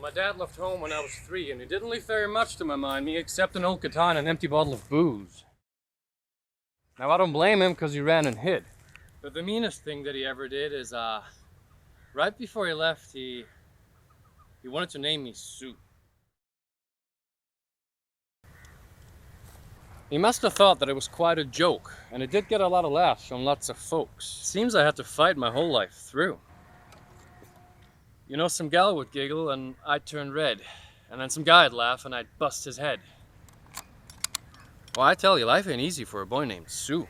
my dad left home when I was 3, and he didn't leave very much to my mind, me except an old guitar and an empty bottle of booze. Now, I don't blame him, because he ran and hid. But the meanest thing that he ever did is, right before he left, he wanted to name me Sue. He must have thought that it was quite a joke, and it did get a lot of laughs from lots of folks. Seems I had to fight my whole life through. You know, some gal would giggle and I'd turn red, and then some guy'd laugh and I'd bust his head. Well, I tell you, life ain't easy for a boy named Sue.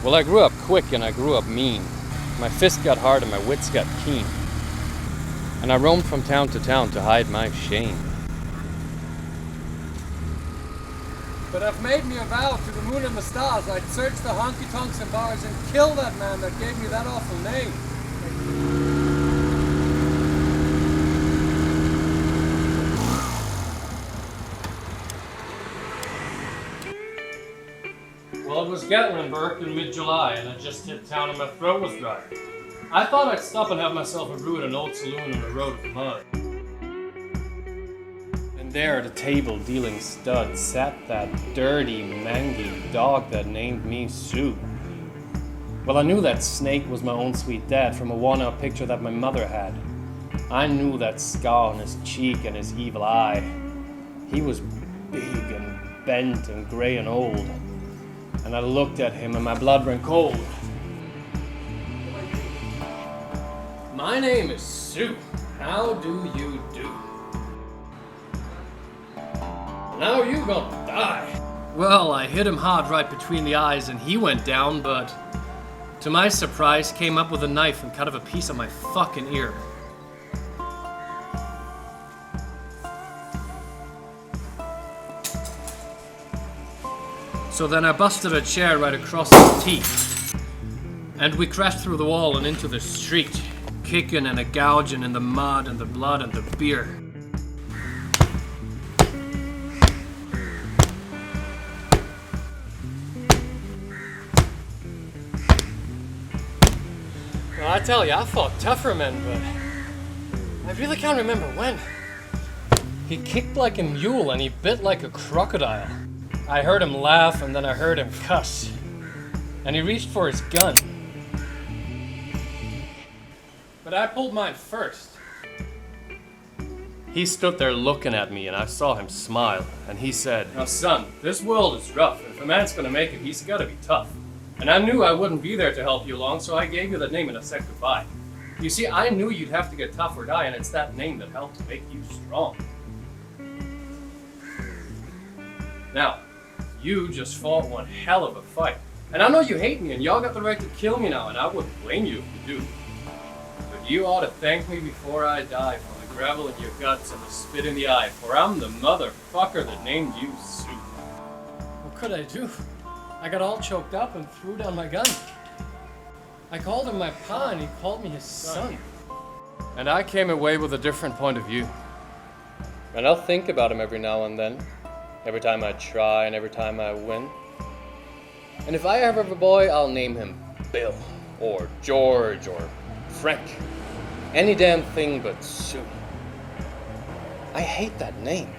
Well, I grew up quick and I grew up mean. My fist got hard and my wits got keen. And I roamed from town to town to hide my shame. But I've made me a vow to the moon and the stars. I'd search the honky-tonks and bars and kill that man that gave me that awful name. Well, it was Gatlinburg in mid-July, and I just hit town and my throat was dry. I thought I'd stop and have myself a brew at an old saloon on the road of mud. And there at a table dealing studs sat that dirty, mangy dog that named me Sue. Well, I knew that snake was my own sweet dad from a worn-out picture that my mother had. I knew that scar on his cheek and his evil eye. He was big and bent and gray and old. And I looked at him and my blood ran cold. My name is Sue. How do you do? Now you gonna die. Well, I hit him hard right between the eyes and he went down, but to my surprise, came up with a knife and cut off a piece of my fucking ear. So then I busted a chair right across his teeth. And we crashed through the wall and into the street, kicking and a gouging in the mud and the blood and the beer. Well, I tell you, I fought tougher men, but I really can't remember when. He kicked like a mule and he bit like a crocodile. I heard him laugh and then I heard him cuss. And he reached for his gun. But I pulled mine first. He stood there looking at me and I saw him smile. And he said, "Now son, this world is rough. If a man's gonna make it, he's gotta be tough. And I knew I wouldn't be there to help you along, so I gave you that name and I said goodbye. You see, I knew you'd have to get tough or die, and it's that name that helped to make you strong. Now, you just fought one hell of a fight. And I know you hate me and y'all got the right to kill me now, and I wouldn't blame you if you do. But you ought to thank me before I die for the gravel in your guts and the spit in the eye, for I'm the motherfucker that named you Sue." What could I do? I got all choked up and threw down my gun. I called him my pa and he called me his son. And I came away with a different point of view. And I'll think about him every now and then. Every time I try and every time I win. And if I ever have a boy, I'll name him Bill, or George, or Frank. Any damn thing but Sue. I hate that name.